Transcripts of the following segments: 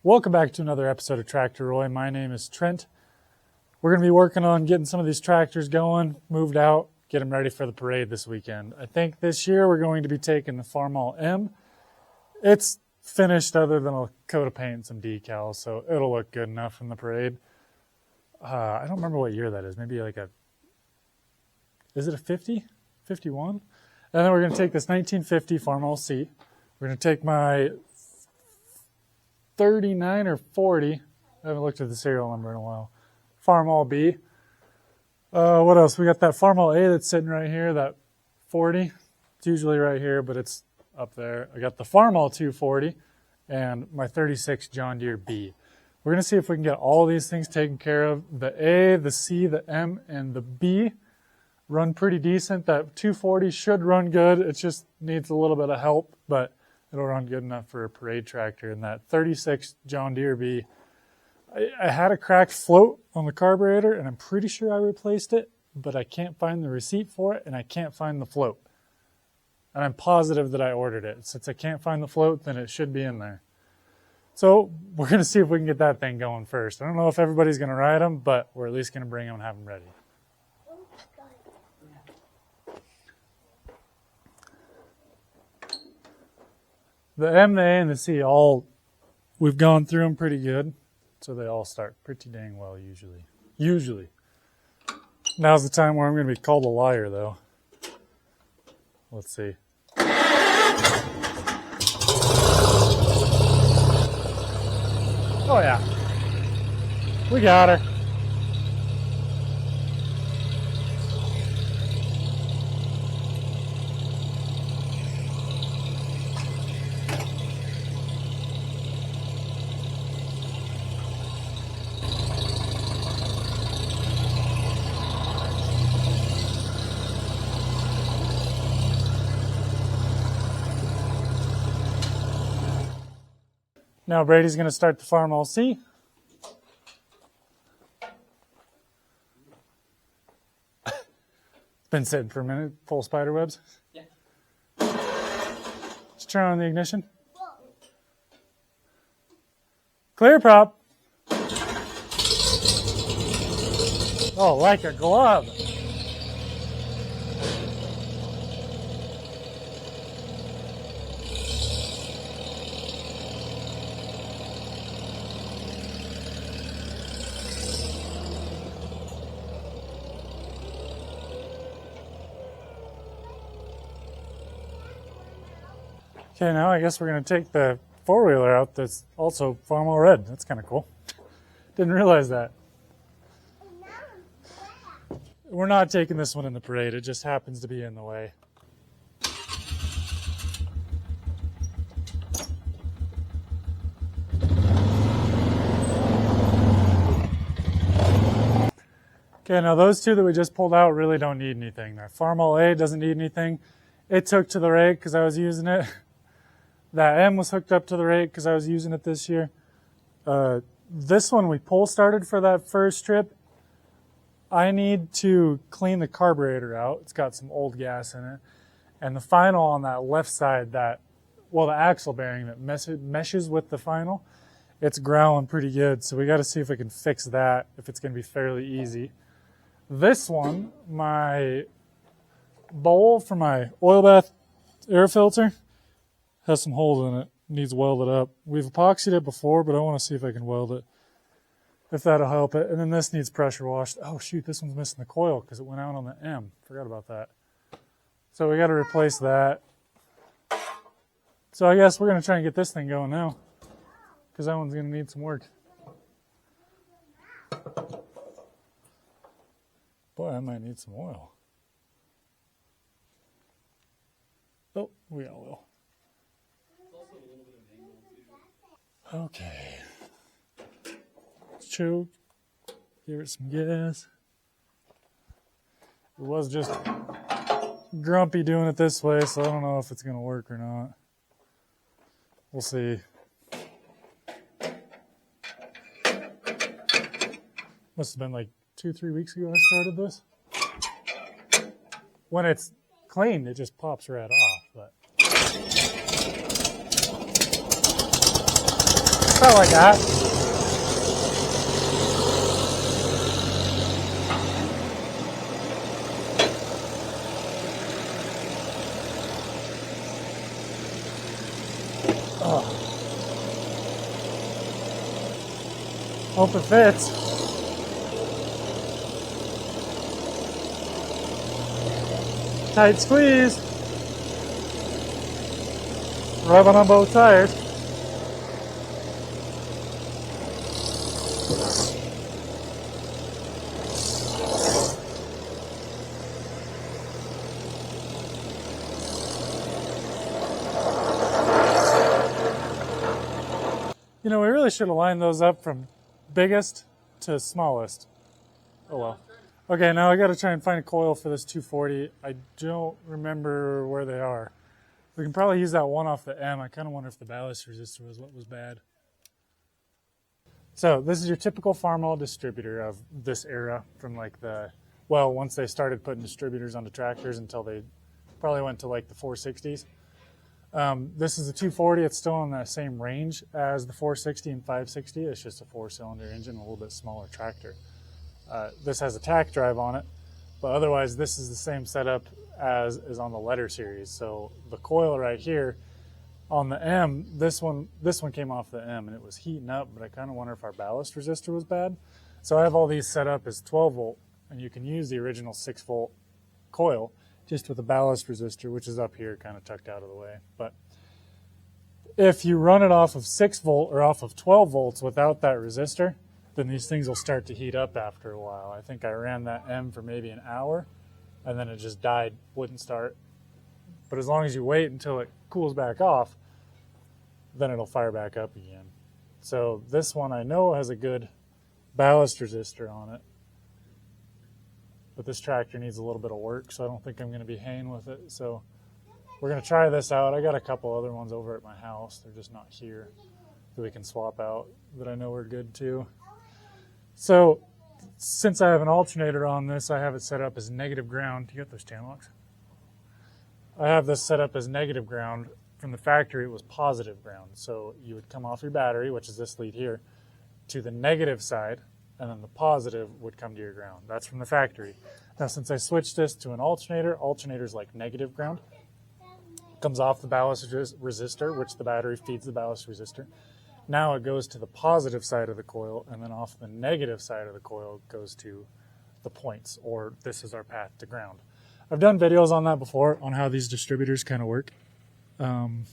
Welcome back to another episode of Tractor Roy. My name is Trent. We're going to be working on getting some of these tractors going, moved out, get them ready for the parade this weekend. I think this year we're going to be taking the Farmall M. It's finished other than a coat of paint and some decals, so it'll look good enough in the parade. I don't remember what year that is. Maybe like is it a 50? 51? And then we're going to take this 1950 Farmall C. We're going to take my 39 or 40, I haven't looked at the serial number in a while, Farmall B. What else? We got that Farmall A that's sitting right here, that 40. It's usually right here, but it's up there. I got the Farmall 240 and my 36 John Deere B. We're going to see if we can get all these things taken care of. The A, the C, the M, and the B run pretty decent. That 240 should run good. It just needs a little bit of help, but it'll run good enough for a parade tractor. And that 36 John Deere B, I had a cracked float on the carburetor, and I'm pretty sure I replaced it, but I can't find the receipt for it, and I can't find the float. And I'm positive that I ordered it. Since I can't find the float, then it should be in there. So we're going to see if we can get that thing going first. I don't know if everybody's going to ride them, but we're at least going to bring them and have them ready. The M, the A, and the C, we've gone through them pretty good, so they all start pretty dang well usually. Usually. Now's the time where I'm going to be called a liar, though. Let's see. Oh, yeah. We got her. Now Brady's going to start the Farmall C. Been sitting for a minute, full spider webs. Yeah. Just turn on the ignition. Clear prop. Oh, like a glove. Okay, now I guess we're going to take the four-wheeler out that's also Farmall red. That's kind of cool. Didn't realize that. We're not taking this one in the parade. It just happens to be in the way. Okay, now those two that we just pulled out really don't need anything. That Farmall A doesn't need anything. It took to the rake because I was using it. That M was hooked up to the rake because I was using it this year. This one we pull started for that first trip. I need to clean the carburetor out. It's got some old gas in it. And the final on that left side, the axle bearing that meshes with the final, it's growling pretty good. So we got to see if we can fix that, if it's going to be fairly easy. This one, my bowl for my oil bath air filter, has some holes in it, needs welded up. We've epoxied it before, but I want to see if I can weld it, if that'll help it. And then this needs pressure washed. Oh shoot, this one's missing the coil because it went out on the M. Forgot about that. So we got to replace that. So I guess we're going to try and get this thing going now, because that one's going to need some work. Boy, I might need some oil. Oh, we all will. Okay. Choke. Give it some gas. It was just grumpy doing it this way, so I don't know if it's going to work or not. We'll see. Must have been like 2-3 weeks ago I started this. When it's clean, it just pops right off, but About like that. Oh. Hope it fits. Tight squeeze. Rubbing on both tires. You know, we really should have lined those up from biggest to smallest. Oh well. Okay, now I got to try and find a coil for this 240. I don't remember where they are. We can probably use that one off the M. I kind of wonder if the ballast resistor was what was bad. So this is your typical Farmall distributor of this era from like the, well, once they started putting distributors onto tractors until they probably went to like the 460s. This is a 240. It's still in the same range as the 460 and 560. It's just a 4-cylinder engine, a little bit smaller tractor. This has a tack drive on it, but otherwise this is the same setup as is on the letter series. So the coil right here on the M, this one came off the M and it was heating up, but I kind of wonder if our ballast resistor was bad. So I have all these set up as 12 volt, and you can use the original 6 volt coil just with a ballast resistor, which is up here kind of tucked out of the way. But if you run it off of 6 volt or off of 12 volts without that resistor, then these things will start to heat up after a while. I think I ran that M for maybe an hour and then it just died, wouldn't start. But as long as you wait until it cools back off, then it'll fire back up again. So this one I know has a good ballast resistor on it, but this tractor needs a little bit of work, so I don't think I'm going to be hanging with it. So we're going to try this out. I got a couple other ones over at my house. They're just not here that we can swap out that I know are good too. So since I have an alternator on this, I have it set up as negative ground. You got those channel locks? I have this set up as negative ground. From the factory, it was positive ground. So you would come off your battery, which is this lead here, to the negative side, and then the positive would come to your ground. That's from the factory. Now, since I switched this to an alternator's like negative ground. Comes off the ballast resistor, which the battery feeds the ballast resistor. Now it goes to the positive side of the coil, and then off the negative side of the coil goes to the points, or this is our path to ground. I've done videos on that before, on how these distributors kind of work. You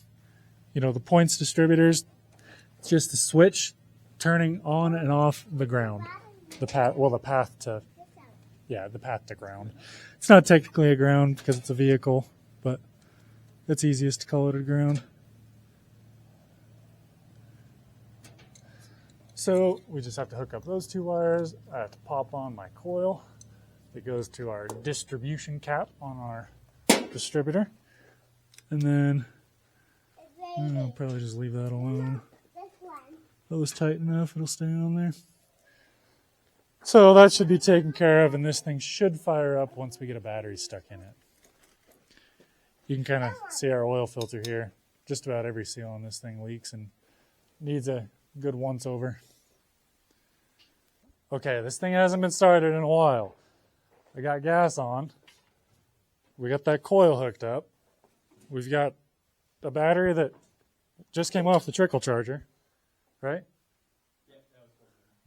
know, the points distributors, it's just a switch turning on and off the ground. The path to ground. It's not technically a ground because it's a vehicle, but it's easiest to call it a ground. So we just have to hook up those two wires. I have to pop on my coil that goes to our distribution cap on our distributor. And then I'll probably just leave that alone. That was tight enough, it'll stay on there. So that should be taken care of, and this thing should fire up once we get a battery stuck in it. You can kind of see our oil filter here. Just about every seal on this thing leaks and needs a good once over. Okay, this thing hasn't been started in a while. I got gas on. We got that coil hooked up. We've got a battery that just came off the trickle charger, right?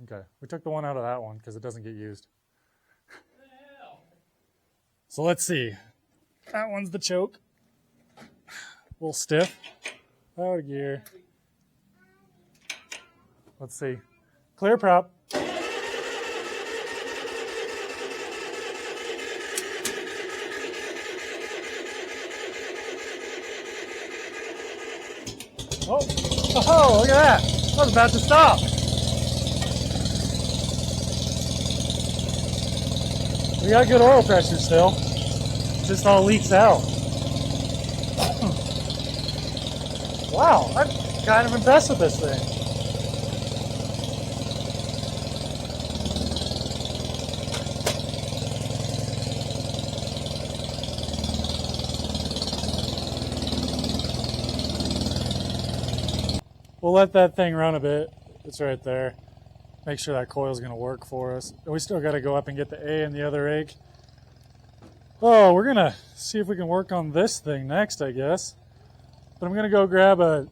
Okay, we took the one out of that one because it doesn't get used. So let's see. That one's the choke. A little stiff. Out of gear. Let's see. Clear prop. Oh, look at that. I was about to stop. We got good oil pressure still. It just all leaks out. Wow, I'm kind of impressed with this thing. We'll let that thing run a bit. It's right there. Make sure that coil's going to work for us. And we still got to go up and get the A in the other rake. Oh, we're going to see if we can work on this thing next, I guess. But I'm going to go grab a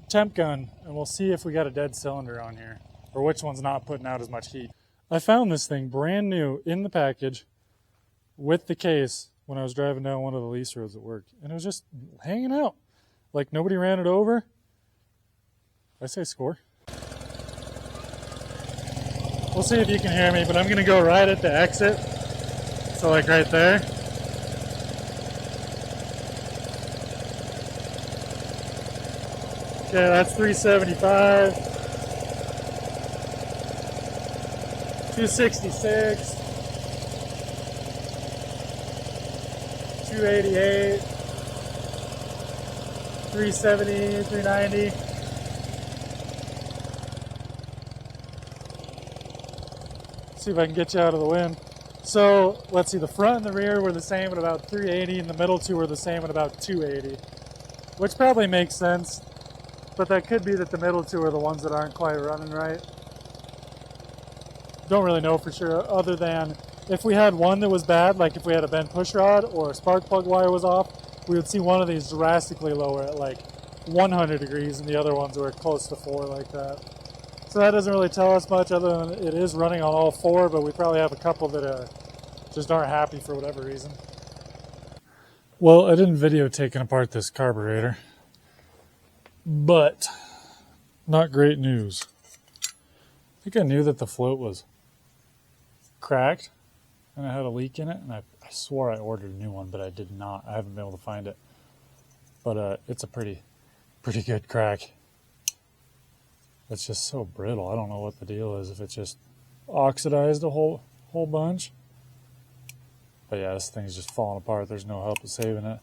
temp gun, and we'll see if we got a dead cylinder on here, or which one's not putting out as much heat. I found this thing brand new in the package with the case when I was driving down one of the lease roads at work, and it was just hanging out. Like nobody ran it over. I say score. We'll see if you can hear me, but I'm going to go right at the exit. So like right there. Okay, that's 375. 266. 288. 370, 390. See if I can get you out of the wind. So let's see, the front and the rear were the same at about 380, and the middle two were the same at about 280, which probably makes sense, but that could be that the middle two are the ones that aren't quite running right. Don't really know for sure, other than if we had one that was bad, like if we had a bent push rod or a spark plug wire was off, we would see one of these drastically lower at like 100 degrees, and the other ones were close to 4 like that. So that doesn't really tell us much, other than it is running on all 4, but we probably have a couple that just aren't happy for whatever reason. Well, I didn't video taking apart this carburetor, but not great news. I think I knew that the float was cracked and it had a leak in it, and I swore I ordered a new one, but I did not. I haven't been able to find it, but it's a pretty good crack. It's just so brittle. I don't know what the deal is, if it's just oxidized a whole bunch. But yeah, this thing's just falling apart. There's no help of saving it.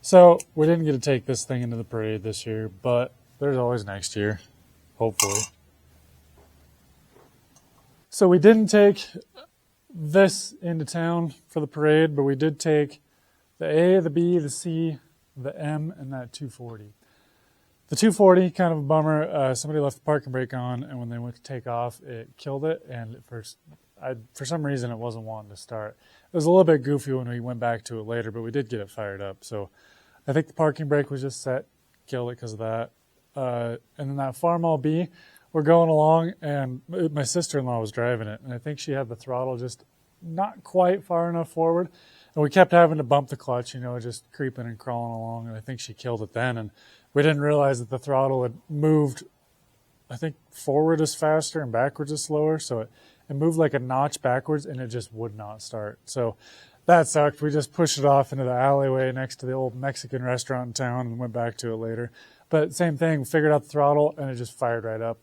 So we didn't get to take this thing into the parade this year, but there's always next year, hopefully. So we didn't take this into town for the parade, but we did take the A, the B, the C, the M, and that 240. The 240, kind of a bummer. Somebody left the parking brake on, and when they went to take off, it killed it. And for some reason, it wasn't wanting to start. It was a little bit goofy when we went back to it later, but we did get it fired up. So I think the parking brake was just set, killed it because of that. And then that Farmall B, we're going along, and my sister-in-law was driving it, and I think she had the throttle just not quite far enough forward. And we kept having to bump the clutch, just creeping and crawling along, and I think she killed it then. And we didn't realize that the throttle had moved, I think, forward is faster and backwards is slower. So it moved like a notch backwards, and it just would not start. So that sucked. We just pushed it off into the alleyway next to the old Mexican restaurant in town and went back to it later. But same thing, figured out the throttle, and it just fired right up.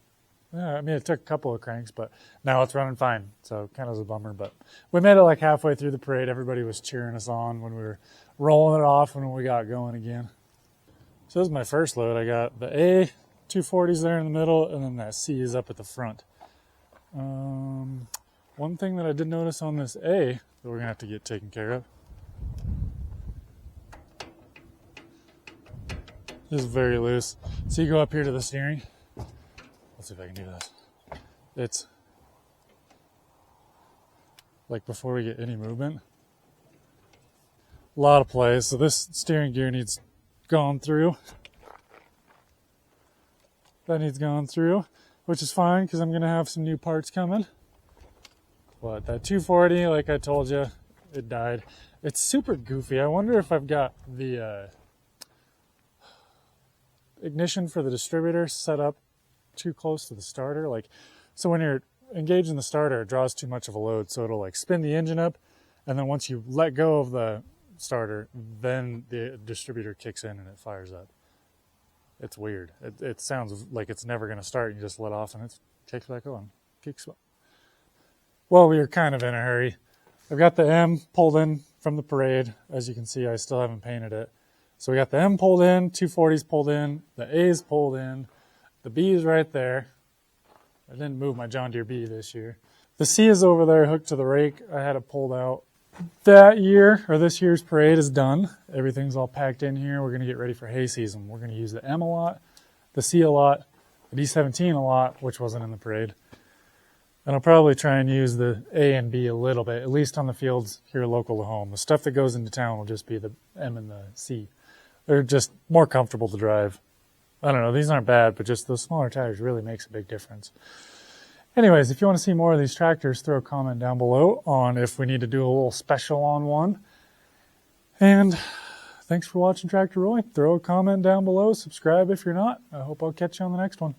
Yeah, I mean, it took a couple of cranks, but now it's running fine. So kind of was a bummer, but we made it like halfway through the parade. Everybody was cheering us on when we were rolling it off when we got going again. So this is my first load. I got the A, 240s there in the middle, and then that C is up at the front. One thing that I did notice on this A that we're gonna have to get taken care of. This is very loose. So you go up here to the steering. Let's see if I can do this. It's like before we get any movement. A lot of play. So this steering gear needs gone through. That needs gone through, which is fine because I'm going to have some new parts coming. But that 240, like I told you, it died. It's super goofy. I wonder if I've got the ignition for the distributor set up too close to the starter. So when you're engaging the starter, it draws too much of a load, so it'll spin the engine up, and then once you let go of the starter, then the distributor kicks in and it fires up. It's weird. It sounds like it's never going to start. You just let off and it kicks back on. Well, we were kind of in a hurry. I've got the M pulled in from the parade. As you can see, I still haven't painted it. So we got the M pulled in, 240s pulled in, the A's pulled in, the B is right there. I didn't move my John Deere B this year. The C is over there hooked to the rake. I had it pulled out. This year's parade is done. Everything's all packed in here. We're going to get ready for hay season. We're going to use the M a lot, the C a lot, the D17 a lot, which wasn't in the parade. And I'll probably try and use the A and B a little bit, at least on the fields here local to home. The stuff that goes into town will just be the M and the C. They're just more comfortable to drive. I don't know, these aren't bad, but just those smaller tires really makes a big difference. Anyways, if you want to see more of these tractors, throw a comment down below on if we need to do a little special on one. And thanks for watching Tractor Roy. Throw a comment down below, subscribe if you're not. I hope I'll catch you on the next one.